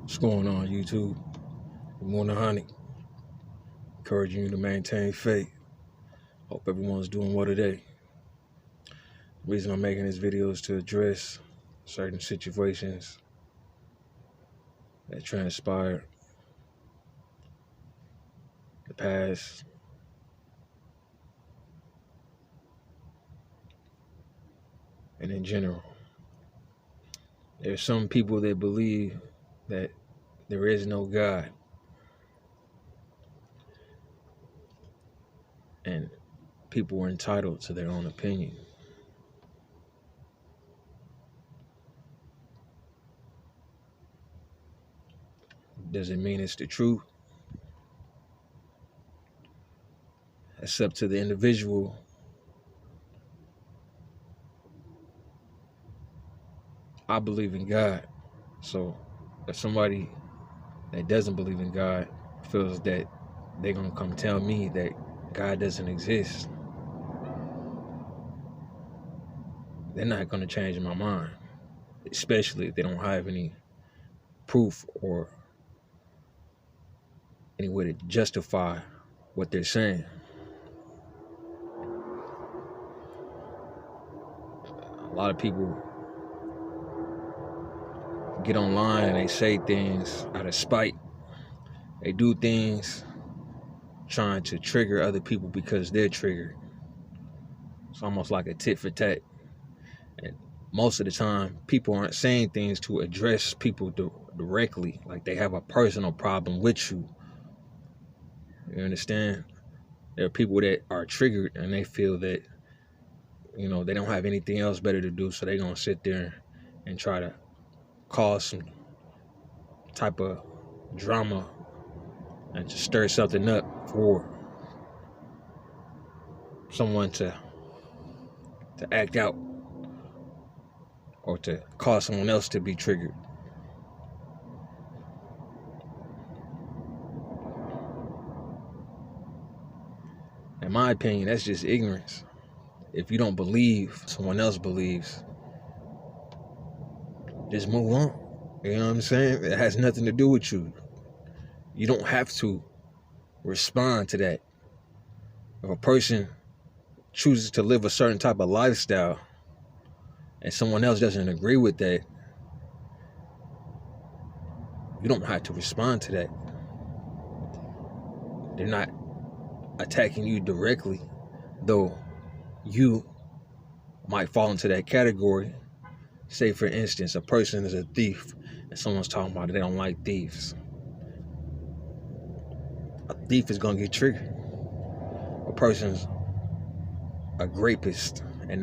What's going on, YouTube? Good morning, honey. Encouraging you to maintain faith. Hope everyone's doing well today. The reason I'm making this video is to address certain situations that transpired in the past. And in general, there's some people that believe that there is no God. And people are entitled to their own opinion. Doesn't mean it's the truth. It's up to the individual I believe in God. So if somebody that doesn't believe in God feels that they're going to come tell me that God doesn't exist, they're not going to change my mind, especially if they don't have any proof or any way to justify what they're saying. A lot of people get online and they say things out of spite. They do things trying to trigger other people because they're triggered. It's almost like a tit for tat. And most of the time, people aren't saying things to address people directly, like they have a personal problem with you. You understand? There are people that are triggered and they feel that, they don't have anything else better to do, so they're going to sit there and try to cause some type of drama and to stir something up for someone to act out or to cause someone else to be triggered. In my opinion, that's just ignorance. If you don't believe someone else believes, just move on. You know what I'm saying? It has nothing to do with you. You don't have to respond to that. If a person chooses to live a certain type of lifestyle and someone else doesn't agree with that, you don't have to respond to that. They're not attacking you directly, though you might fall into that category. Say, for instance, a person is a thief and someone's talking about they don't like thieves. A thief is going to get triggered. A person's a rapist and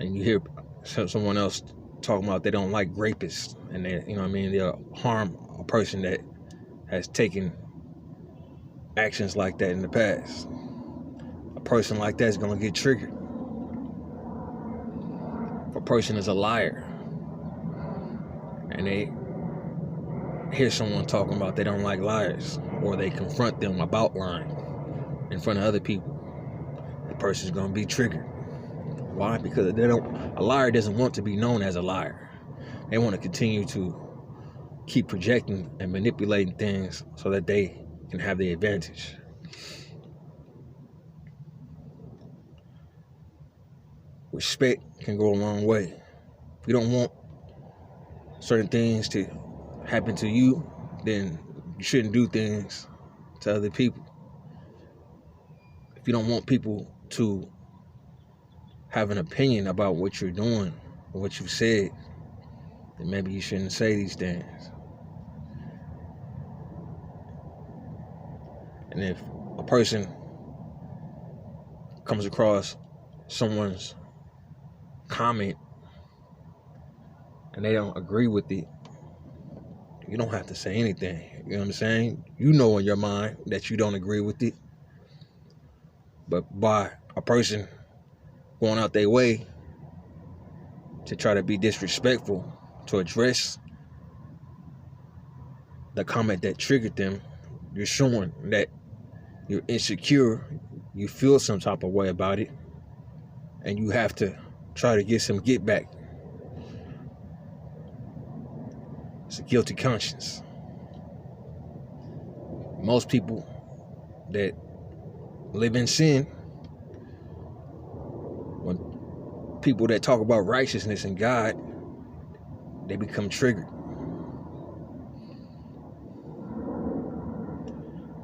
you hear someone else talking about they don't like rapists, and they'll harm a person that has taken actions like that in the past. A person like that is going to get triggered. If a person is a liar and they hear someone talking about they don't like liars, or they confront them about lying in front of other people, the person's going to be triggered. Why? Because a liar doesn't want to be known as a liar. They want to continue to keep projecting and manipulating things so that they can have the advantage. Respect can go a long way. If you don't want certain things to happen to you, then you shouldn't do things to other people. If you don't want people to have an opinion about what you're doing or what you've said, then maybe you shouldn't say these things. And if a person comes across someone's comment and they don't agree with it, you don't have to say anything. You know what I'm saying? You know in your mind that you don't agree with it. But by a person going out their way to try to be disrespectful, to address the comment that triggered them, you're showing that you're insecure, you feel some type of way about it, and you have to try to get some get back. It's a guilty conscience. Most people that live in sin, when people that talk about righteousness and God, they become triggered.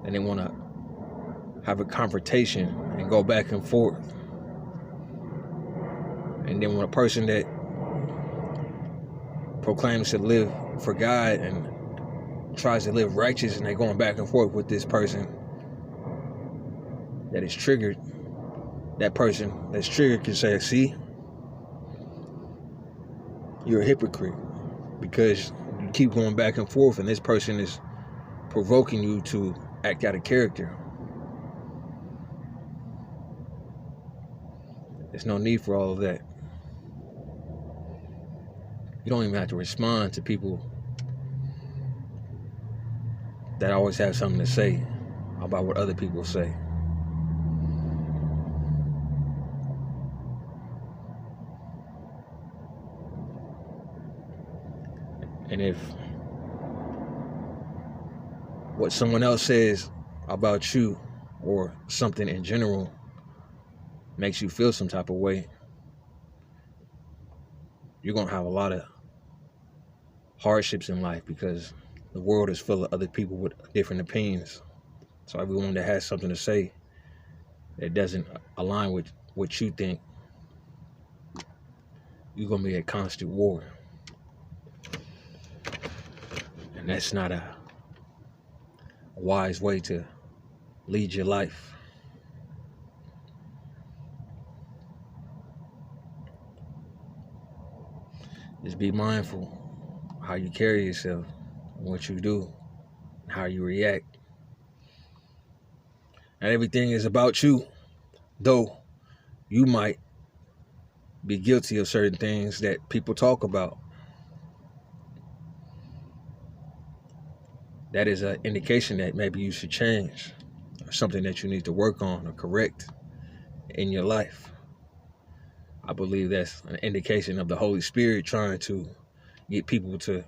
And they want to have a confrontation and go back and forth. And then when a person that proclaims to live for God and tries to live righteous, and they're going back and forth with this person that is triggered, that person that's triggered can say, see, you're a hypocrite because you keep going back and forth and this person is provoking you to act out of character. There's no need for all of that. You don't even have to respond to people that always have something to say about what other people say. And if what someone else says about you or something in general makes you feel some type of way, you're going to have a lot of hardships in life because the world is full of other people with different opinions. So everyone that has something to say that doesn't align with what you think, you're going to be at constant war. And that's not a wise way to lead your life. Just be mindful how you carry yourself, what you do, how you react. Not everything is about you, though you might be guilty of certain things that people talk about. That is an indication that maybe you should change, or something that you need to work on or correct in your life. I believe that's an indication of the Holy Spirit trying to get people to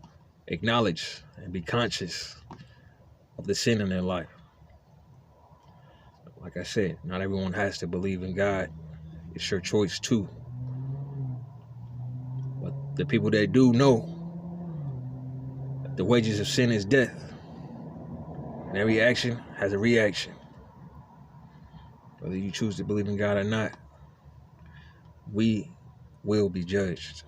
acknowledge and be conscious of the sin in their life. Like I said, not everyone has to believe in God. It's your choice too. But the people that do know that the wages of sin is death. And every action has a reaction. Whether you choose to believe in God or not, we will be judged.